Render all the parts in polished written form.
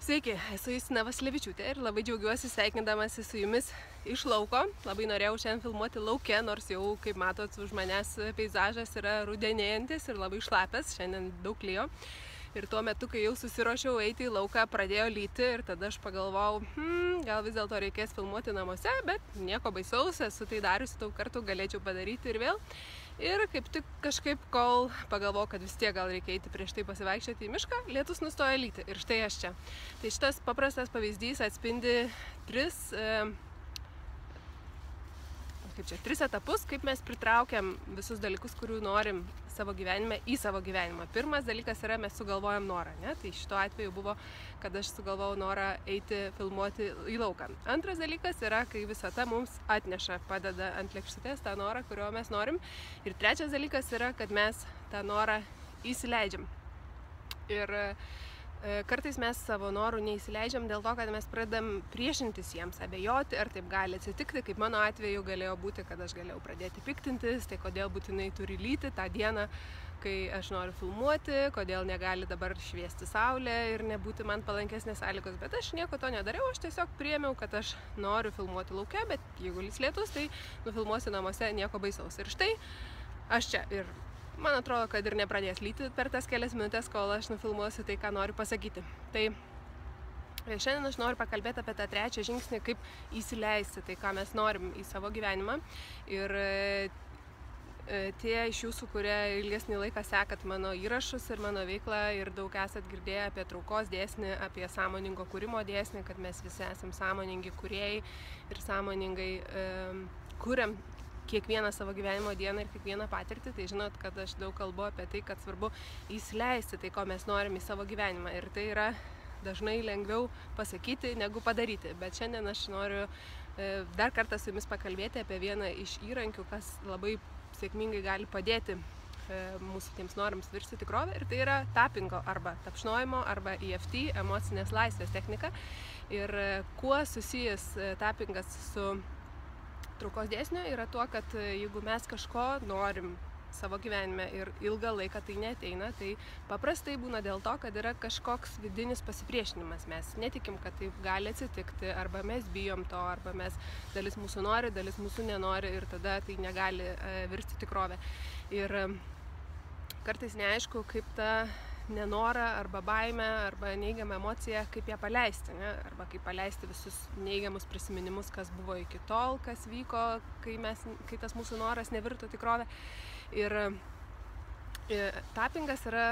Sveiki, esu Justina Vaslevičiūtė ir labai džiaugiuosi sveikindamasi su jumis iš lauko. Labai norėjau šiandien filmuoti lauke, nors jau, kaip matot, už manęs peizažas yra rudenėjantis ir labai šlapęs, šiandien daug lijo. Ir tuo metu, kai jau susiruošiau eiti į lauką, pradėjo lyti ir tada aš pagalvojau, gal vis dėlto reikės filmuoti namuose, bet nieko baisaus, esu tai dariusi daug kartų, galėčiau padaryti ir vėl. Ir kaip tik kažkaip, kol pagalvojau, kad vis tiek gal reikia eiti prieš tai pasivaikščioti į mišką, lietus nustojo lyti ir štai aš čia. Tai šitas paprastas pavyzdys atspindi tris etapus, kaip mes pritraukiam visus dalykus, kurių norim savo gyvenime į savo gyvenimą. Pirmas dalykas yra, mes sugalvojam norą, ne? Tai šito atveju buvo, kad aš sugalvojau norą eiti filmuoti į lauką. Antras dalykas yra, kai visata mums atneša, padeda ant lėkštutės tą norą, kurio mes norim. Ir trečias dalykas yra, kad mes tą norą įsileidžiam. Ir kartais mes savo norų neįsileidžiam dėl to, kad mes pradedam priešintis jiems, abejoti, ar taip gali atsitikti, kaip mano atveju galėjo būti, kad aš galėjau pradėti piktintis, tai kodėl būtinai turi lyti tą dieną, kai aš noriu filmuoti, kodėl negali dabar šviesti saulė ir nebūti man palankesnės sąlygos, bet aš nieko to nedariau, aš tiesiog priėmiau, kad aš noriu filmuoti lauke, bet jeigu lys lietus, tai nufilmuosiu namuose, nieko baisaus. Ir štai aš čia ir man atrodo, kad ir nepradės lyti per tas kelias minutės, kol aš nufilmuosiu tai, ką noriu pasakyti. Tai šiandien aš noriu pakalbėti apie tą trečią žingsnį, kaip įsileisti tai, ką mes norim į savo gyvenimą. Ir tie iš jūsų, kurie ilgesnį laiką sekat mano įrašus ir mano veiklą ir daug esat girdėję apie traukos dėsnį, apie sąmoningo kūrimo dėsnį, kad mes visi esam sąmoningi kūrėjai ir sąmoningai kuriam kiekvieną savo gyvenimo dieną ir kiekvieną patirtį, tai žinot, kad aš daug kalbu apie tai, kad svarbu įsileisti tai, ko mes norim į savo gyvenimą. Ir tai yra dažnai lengviau pasakyti, negu padaryti. Bet šiandien aš noriu dar kartą su jumis pakalbėti apie vieną iš įrankių, kas labai sėkmingai gali padėti mūsų tiems norams virsti tikrovę. Ir tai yra tapingo arba tapšnojimo arba EFT, emocinės laisvės technika. Ir kuo susijęs tapingas su traukos dėsnio yra tuo, kad jeigu mes kažko norim savo gyvenime ir ilgą laiką tai neateina, tai paprastai būna dėl to, kad yra kažkoks vidinis pasipriešinimas. Mes netikim, kad taip gali atsitikti, arba mes bijom to, arba dalis mūsų nori, dalis mūsų nenori ir tada tai negali virsti tikrovę. Ir kartais neaišku, kaip ta nenorą arba baimę arba neigiamą emociją, kaip ją paleisti, ne? Arba kaip paleisti visus neigiamus prisiminimus, kas buvo iki tol, kas vyko, kai tas mūsų noras nevirto tikrovę. Ir tapingas yra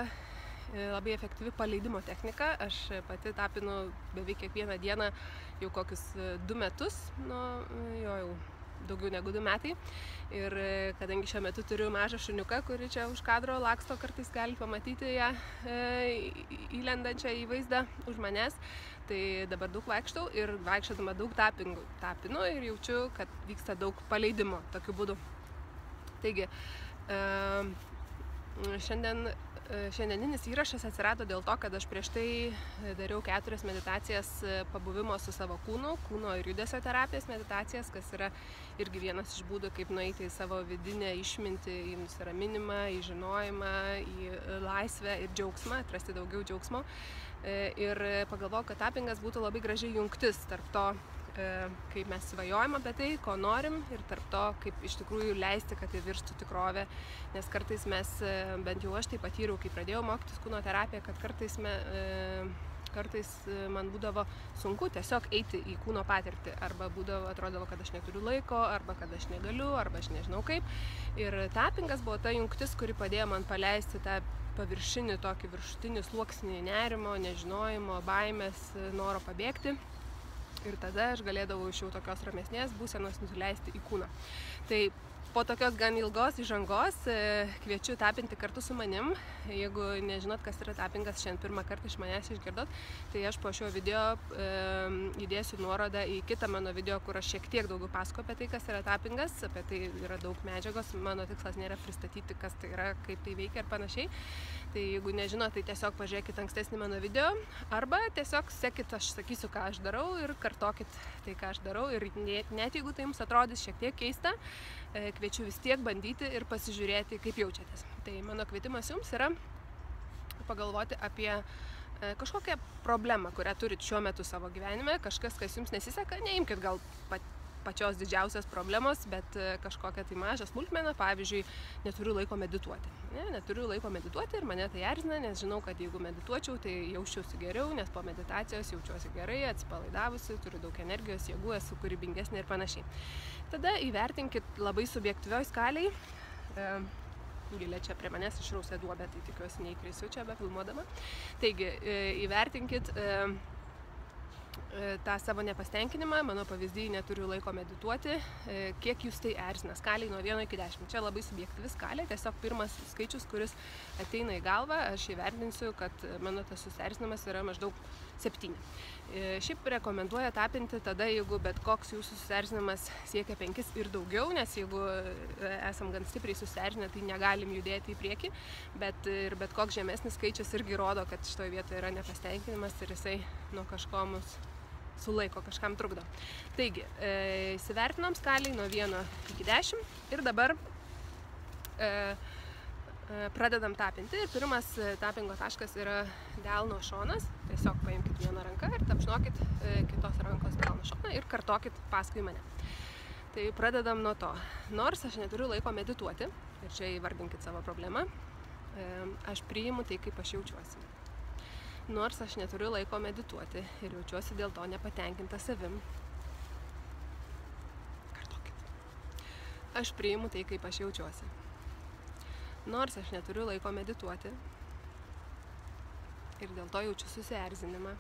labai efektyvi paleidimo technika. Aš pati tapinu beveik kiekvieną dieną jau kokius 2 metus, jau daugiau negu 2 metai. Ir kadangi šiuo metu turiu mažą šuniuką, kuri čia už kadro laksto, kartais gali pamatyti ją įlendančią į vaizdą už manęs, tai dabar daug vaikštau ir vaikščiodama daug tapinu ir jaučiu, kad vyksta daug paleidimo tokiu būdu. Taigi, šiandieninis įrašas atsirado dėl to, kad aš prieš tai dariau 4 meditacijas pabuvimo su savo kūnu, kūno ir judesio terapijos meditacijas, kas yra irgi vienas iš būdų, kaip nueiti į savo vidinę išmintį, į nusiraminimą, į žinojimą, į laisvę ir džiaugsmą, atrasti daugiau džiaugsmo. Ir pagalvojau, kad tapingas būtų labai graži jungtis tarp to, kaip mes svajojam apie tai, ko norim, ir tarp to, kaip iš tikrųjų leisti, kad tai virstų tikrovę. Nes kartais mes, bent jau aš tai patyriau, kai pradėjau mokytis kūno terapiją, kad kartais man būdavo sunku tiesiog eiti į kūno patirtį. Arba atrodavo, kad aš neturiu laiko, arba kad aš negaliu, arba aš nežinau kaip. Ir tapingas buvo ta jungtis, kuri padėjo man paleisti tą paviršinį, tokį viršutinį sluoksnį nerimo, nežinojimo, baimės, noro pabėgti. Ir tada aš galėdavau iš jau tokios ramesnės būsenos nusileisti į kūną. Tai po tokios gan ilgos įžangos kviečiu tapinti kartu su manim. Jeigu nežinot, kas yra tapingas, šiandien pirmą kartą iš manęs išgirdot, tai aš po šio video įdėsiu nuorodą į kitą mano video, kur aš šiek tiek daugiau pasakoju apie tai, kas yra tapingas. Apie tai yra daug medžiagos. Mano tikslas nėra pristatyti, kas tai yra, kaip tai veikia ir panašiai. Tai jeigu nežinot, tai tiesiog pažiūrėkit ankstesnį mano video, arba tiesiog sekit, aš sakysiu, ką aš darau, ir kartokit tai, ką aš darau. Ir net jeigu tai jums atrodys šiek tiek keista, kviečiu vis tiek bandyti ir pasižiūrėti, kaip jaučiatės. Tai mano kvietimas jums yra pagalvoti apie kažkokią problemą, kurią turit šiuo metu savo gyvenime, kažkas, kas jums nesiseka, neimkit gal pačios didžiausios problemos, bet kažkokią tai mažą smulkmeną, pavyzdžiui, neturiu laiko medituoti. Neturiu laiko medituoti ir mane tai erzina, nes žinau, kad jeigu medituočiau, tai jausčiausi geriau, nes po meditacijos jaučiuosi gerai, atsipalaidavusi, turiu daug energijos, jėgų, esu kūrybingesnė ir panašiai. Tada įvertinkit labai subjektyvioj skaliai. Gilė čia prie manęs išrausė duobę, tai tikiuosi neįkrisiu čia befilmuodama. Taigi, įvertinkit tą savo nepasitenkinimą, mano pavyzdį neturiu laiko medituoti, kiek jūs tai erzina, skaliai nuo 1 iki 10. Čia labai subjektyvi skalė, tiesiog pirmas skaičius, kuris ateina į galvą, aš įvertinsiu, kad mano tas susierzinimas yra maždaug 7. Šiaip rekomenduoja tapinti tada, jeigu bet koks jūsų susierzinimas siekia 5 ir daugiau, nes jeigu esam gan stipriai susierzinę, tai negalim judėti į priekį, bet koks žemesnis skaičius irgi rodo, kad šitoje vietoje yra nepasitenkinimas ir jisai nuo kažko mus sulaiko, kažkam trukdo. Taigi, įsivertinom skaliai nuo 1 iki 10 ir dabar pradedam tapinti. Ir pirmas tapingo taškas yra delno šonas. Tiesiog paimkit vieną ranką ir tapšnokit kitos rankos delno šoną ir kartokit paskui mane. Tai pradedam nuo to. Nors aš neturiu laiko medituoti, ir čia įvardinkit savo problemą, aš priimu tai, kaip aš jaučiuosi. Nors aš neturiu laiko medituoti ir jaučiuosi dėl to nepatenkinta savim. Kartokit. Aš priimu tai, kaip aš jaučiuosi. Nors aš neturiu laiko medituoti ir dėl to jaučiu susierzinimą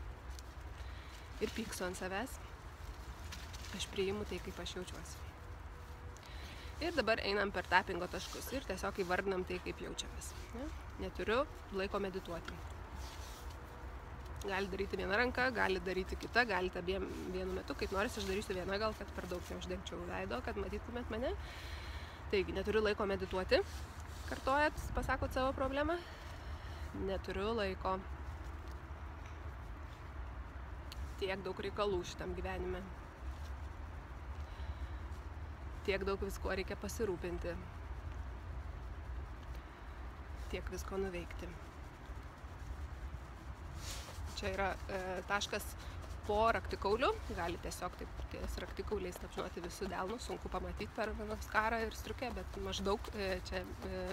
ir pykstu ant savęs, aš priimu tai, kaip aš jaučiuosi. Ir dabar einam per tapingo taškus ir tiesiog įvardinam tai, kaip jaučiamės. Neturiu laiko medituoti. Gali daryti vieną ranką, gali daryti kitą, galite vienu metu, kaip noris, aš darysiu vieną, gal kad per daug neuždengčiau veido, kad matytumėt mane. Taigi, neturiu laiko medituoti, kartojat, pasakot savo problemą. Neturiu laiko. Tiek daug reikalų šitam gyvenime. Tiek daug visko reikia pasirūpinti. Tiek visko nuveikti. Čia yra taškas po raktikauliu, gali tiesiog taip ties raktikauliais tapšnoti visų delnų, sunku pamatyti per skarą ir striukę, bet maždaug čia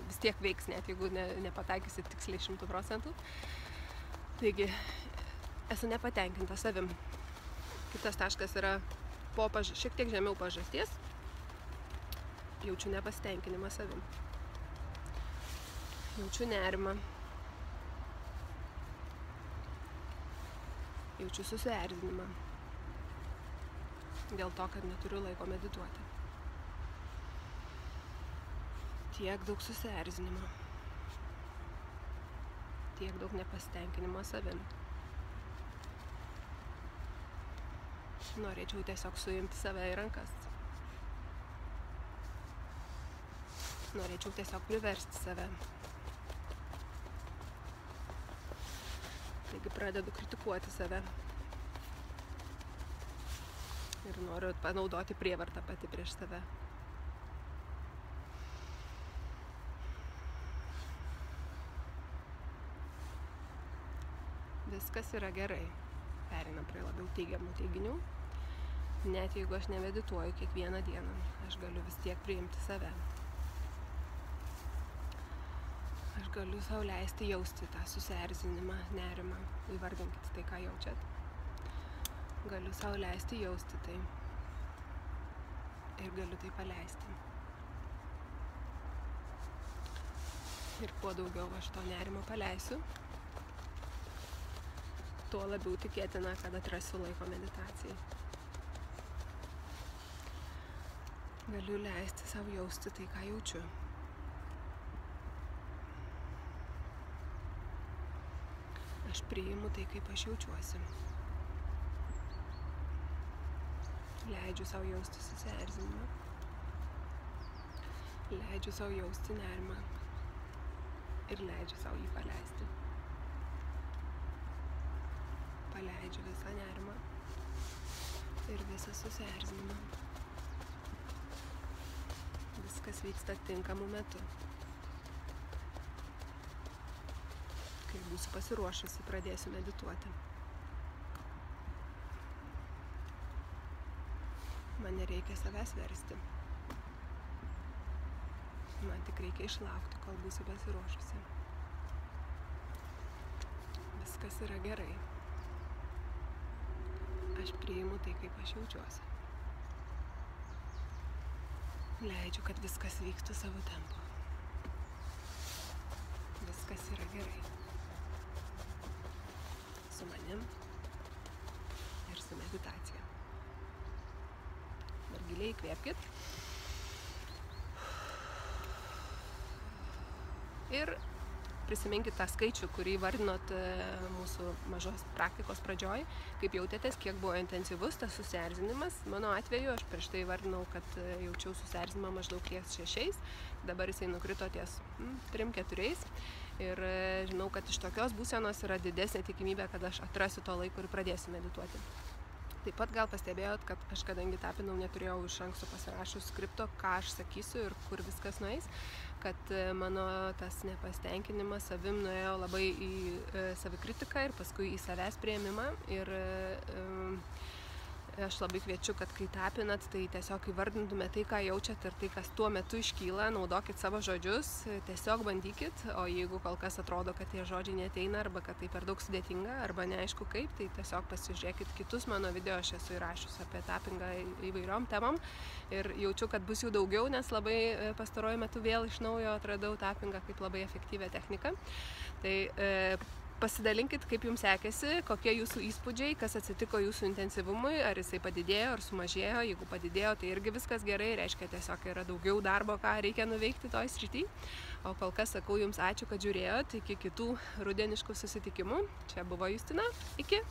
vis tiek veiks, net jeigu nepataikysit tiksliai 100%. Taigi, esu nepatenkinta savim. Kitas taškas yra šiek tiek žemiau pažasties, jaučiu nepasitenkinimą savim. Jaučiu nerimą. Jaučiu susierzinimą dėl to, kad neturiu laiko medituoti. Tiek daug susierzinimo. Tiek daug nepasitenkinimo savim. Norėčiau tiesiog suimti save į rankas. Norėčiau tiesiog priversti save. Taigi pradedu kritikuoti save ir noriu panaudoti prievartą pati prieš save. Viskas yra gerai. Pereinam prie labiau teigiamų teiginių. Net jeigu aš nemedituoju kiekvieną dieną, aš galiu vis tiek priimti save. Aš galiu sau leisti jausti tą susierzinimą, nerimą. Įvardinkit tai, ką jaučiat. Galiu sau leisti jausti tai. Ir galiu tai paleisti. Ir kuo daugiau aš to nerimo paleisiu, tuo labiau tikėtina, kad atrasiu laiko meditacijai. Galiu leisti savo jausti tai, ką jaučiu. Aš priimu tai, kaip aš jaučiuosi. Leidžiu savo jausti susierzinimą. Leidžiu savo jausti nerimą. Ir leidžiu savo jį paleisti. Paleidžiu visą nerimą ir visą susierzinimą. Viskas vyksta tinkamu metu. Kai būsiu pasiruošusi, pradėsiu medituoti. Man nereikia savęs versti. Man tik reikia išlaukti, kol būsiu pasiruošusi. Viskas yra gerai. Aš priimu tai, kaip aš jaučiuosi. Leidžiu, kad viskas vyktų savo tempu. Viskas yra gerai. Su manim ir su meditacija. Dar giliai įkvėpkit. Ir prisiminkit tą skaičių, kurį vardinot mūsų mažos praktikos pradžioj, kaip jautėtės, kiek buvo intensyvus tas susierzinimas. Mano atveju aš prieš tai vardinau, kad jaučiau susierzinimą maždaug ties 6, dabar jisai nukrito ties 3-4 ir žinau, kad iš tokios būsenos yra didesnė tikimybė, kad aš atrasiu to laiko ir pradėsiu medituoti. Taip pat gal pastebėjot, kad aš kadangi tapinau neturėjau iš anksto pasirašus skripto, ką aš sakysiu ir kur viskas nueis, kad mano tas nepasitenkinimas savim nuėjo labai į savikritiką ir paskui į savęs priėmimą. Ir aš labai kviečiu, kad kai tapinat, tai tiesiog įvardintumėte tai, ką jaučiat ir tai, kas tuo metu iškyla, naudokit savo žodžius, tiesiog bandykit, o jeigu kol kas atrodo, kad tie žodžiai neateina arba kad tai per daug sudėtinga arba neaišku kaip, tai tiesiog pasižiūrėkit kitus mano video, aš esu įrašius apie tapingą įvairiom temom ir jaučiu, kad bus jų daugiau, nes labai pastaruoju metu vėl iš naujo atradau tapingą kaip labai efektyvią techniką. Tai pasidalinkit, kaip jums sekėsi, kokie jūsų įspūdžiai, kas atsitiko jūsų intensyvumui, ar jisai padidėjo, ar sumažėjo. Jeigu padidėjo, tai irgi viskas gerai, reiškia tiesiog yra daugiau darbo, ką reikia nuveikti toj srity. O kol kas sakau jums ačiū, kad žiūrėjot, iki kitų rudeniškų susitikimų. Čia buvo Justina, iki!